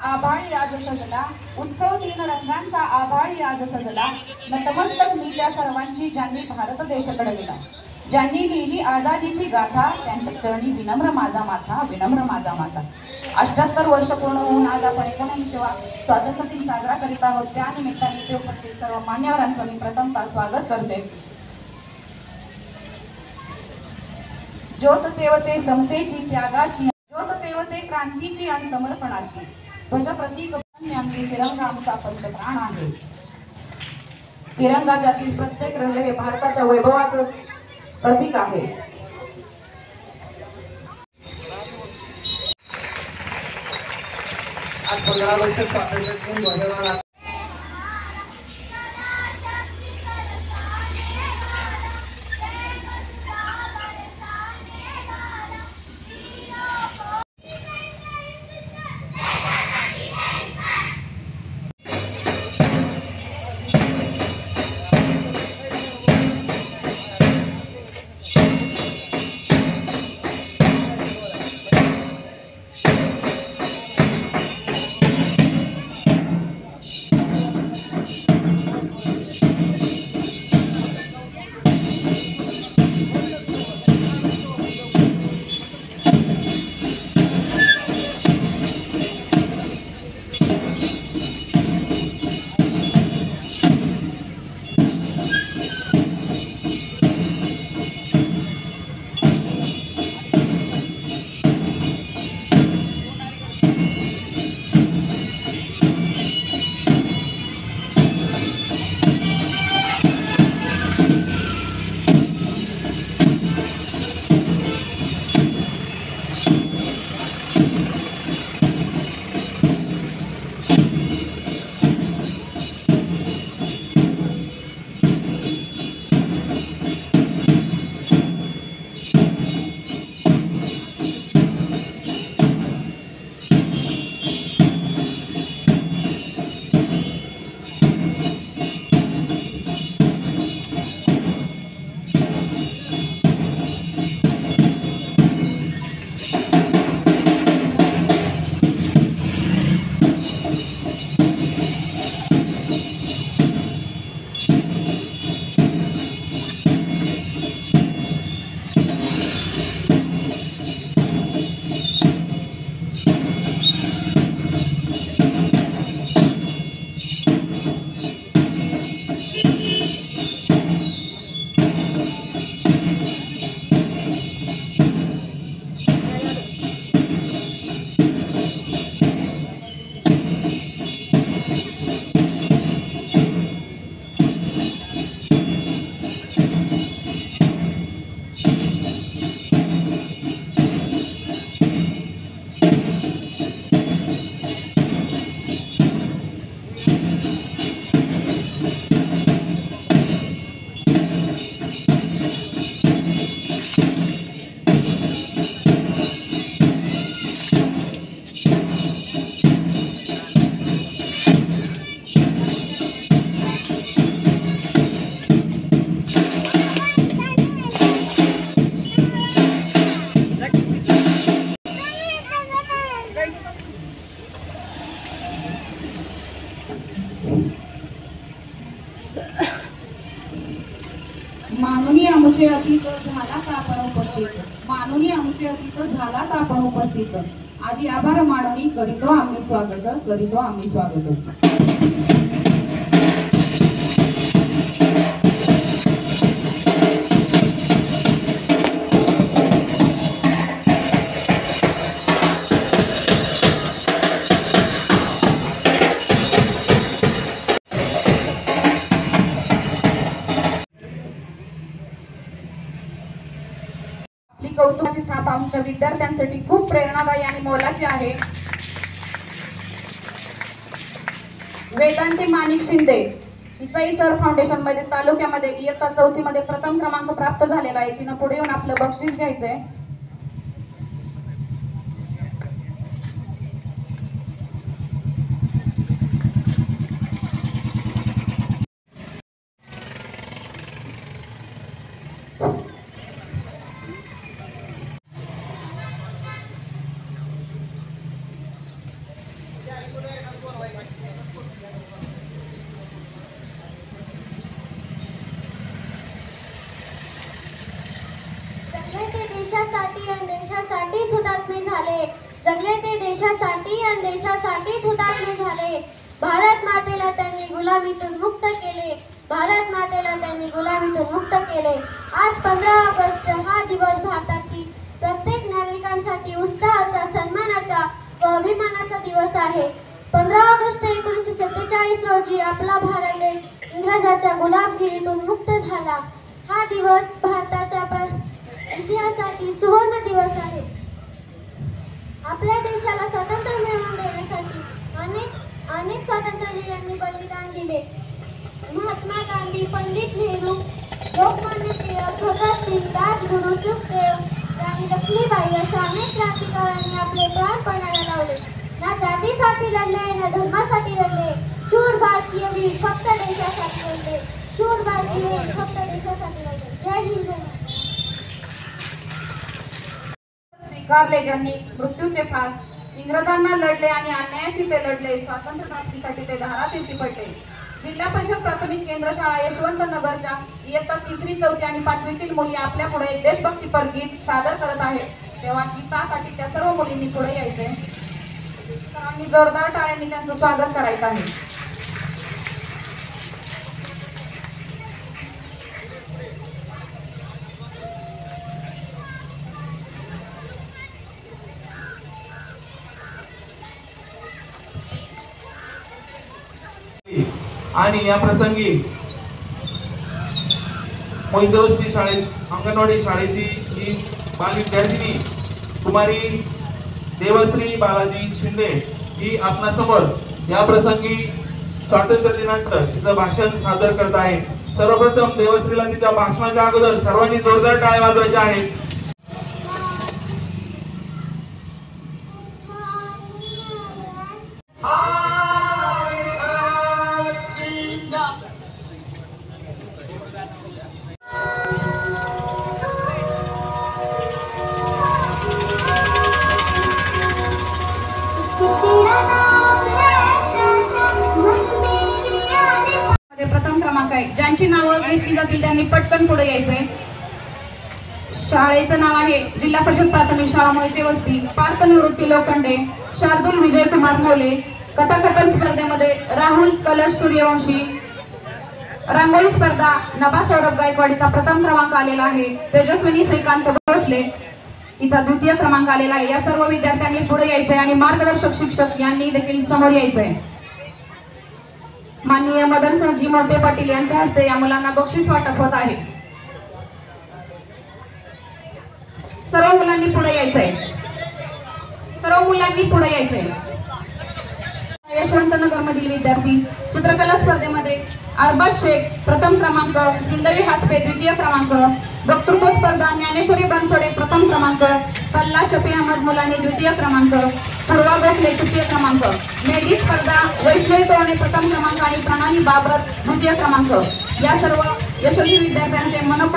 आभाळी आज सजला, उत्सव तीन रंगांचा आभाळी आज सजला। नतमस्तक मी त्या सर्वांची ज्यांनी भारत देश घडविला, ज्यांनी लिहिली आझादीची गाथा, त्यांच्या चरणी विनम्र माझा माथा, विनम्र माझा माथा। 78 वर्ष पूर्ण होऊन आज आपण 79वा स्वातंत्र्य दिन साजरा करीत आहोत। त्या निमित्ताने इथे उपस्थित सर्व मान्यवरांचं मी प्रथमतः स्वागत करते। ज्योत तेवते समतेची, त्यागाची, ज्योत तेवते क्रांतीची आणि समर्पणाची। ध्वज प्रतीक अंगी तिरंगा आमचा पंचप्राण आहे। तिरंगा ज्यातील प्रत्येक रंग हे भारताच्या वैभवाचं प्रतीक आहे। आज 15 वर्ष स्वातंत्र्य दिन ध्वजवान माननीय आमचे अतिथ झाला तर आपण उपस्थित, माननीय आमचे अतिथ झाला तर आपण उपस्थित। आधी आभार मानणी करीतो आम्ही स्वागत, करीतो आम्ही स्वागत। कौतुकाची थाप आमच्या विद्यार्थ्यांसाठी खूप प्रेरणादायी आणि मोलाची आहे। वेदांती माणिक शिंदे हिचाही सर फाउंडेशन मध्ये तालुक्यामध्ये इयत्ता 4थी मध्ये प्रथम क्रमांक प्राप्त झालेला आहे। तिने पुढे येऊन आपलं बक्षीस घ्यायचंय। जगले ते देशासाठी आणि देशासाठीच हुतात्मे झाले. जगले ते देशासाठी आणि देशासाठीच हुतात्मे झाले. भारत मातेला त्यांनी गुलामीतून मुक्त केले. भारत मातेला त्यांनी गुलामीतून मुक्त केले. आज 15 ऑगस्ट हा दिवस भारतातील प्रत्येक नागरिकांसाठी उत्साहाचा, सन्मानाचा व अभिमानाचा दिवस आहे. 15 ऑगस्ट 1947 रोजी आपला भारत देश इंग्रजांच्या गुलामगिरीतून मुक्त झाला. हा दिवस भारताच्या इतिहासातील सुवर्ण दिवस आहे. आपल्या देशाला स्वातंत्र्य मिळवून देण्यासाठी अनेक स्वातंत्र्यवीरांनी बलिदान दिले. महात्मा गांधी, पंडित नेहरू, लोकमान्य टिळक, भगतसिंग, राजगुरू, सुखदेव, राणी लक्ष्मीबाई अशा अनेक क्रांतिकारकांनी आपले प्राण पणाला लावले. ना जातीसाठी लढले, ना धर्मासाठी लढले. शूर भारतीय वीर फक्त देशासाठी लढले. शूर भारतीय वीर फक्त देशासाठी लढले. जय हिंद, जय महाराष्ट्र. स्वीकारले ज्यांनी मृत्यूचे फास, इंग्रजांना लढले आणि अन्यायाशी ते लढले. स्वातंत्र्य प्राप्तीसाठी ते धारातीर्थी पडले. जिल्हा परिषद प्राथमिक केंद्र शाळा यशवंत नगरच्या इयत्ता 3री, 4थी आणि 5वीतील मुली आपल्या पुढे एक देशभक्तीपर गीत सादर करत आहेत. तेव्हा गीतासाठी त्या सर्व मुलींनी पुढे यायचे. आम्ही जोरदार टाळ्यांनी त्यांचं स्वागत करायचं आहे. आणि या प्रसंगी मोहितवस्ती शाळेत अंगणवाडी शाळेची ही बाल विद्यार्थिनी कुमारी देवश्री बालाजी शिंदे ही आपणासमोर या प्रसंगी स्वातंत्र्य दिनाचं तिचं भाषण सादर करत आहे. सर्वप्रथम देवश्रीला तिच्या भाषणाच्या अगोदर सर्वांनी जोरदार टाळ्या वाजवायच्या आहेत. प्रथम क्रमांक आहे. ज्यांची नावं घेतली जातील त्यांनी पटकन पुढे यायचंय. शाळेचं नाव आहे जिल्हा परिषद प्राथमिक शाळा मोहितेवस्ती. पार्थ निवृत्ती लोखंडे, शार्दूल विजयकुमार मोले. कथाकथन स्पर्धेमध्ये राहुल कलश सूर्यवंशी. रांगोळी स्पर्धा नभा सौरभ गायकवाडीचा प्रथम क्रमांक आलेला आहे. तेजस्विनी श्रीकांत भोसले हिचा द्वितीय क्रमांक आलेला आहे. या सर्व विद्यार्थ्यांनी पुढे यायचंय आणि मार्गदर्शक शिक्षक यांनी देखील समोर यायचंय. माननीय मदन सरजी मोहिते पाटील यांच्या हस्ते या मुलांना बक्षीस वाटप होत आहे. सर्व मुलांनी पुढे यायचंय. सर्व मुलांनी पुढे यायचंय. यशवंत नगर मधील विद्यार्थी चित्रकला स्पर्धेमध्ये अरबाज शेख प्रथम क्रमांक, हिंदवी हासपे द्वितीय क्रमांक. वक्तृत्व स्पर्धा ज्ञानेश्वरी बनसोडे प्रथम क्रमांक, तल्ला शफी अहमद मुलानी द्वितीय क्रमांक, पूर्वा गोखले तृतीय क्रमांक. मेधी स्पर्धा वैष्णवी तोरणे प्रथम क्रमांक आणि प्रणाली बाबरत द्वितीय क्रमांक. या सर्व यशस्वी विद्यार्थ्यांचे मनोभावे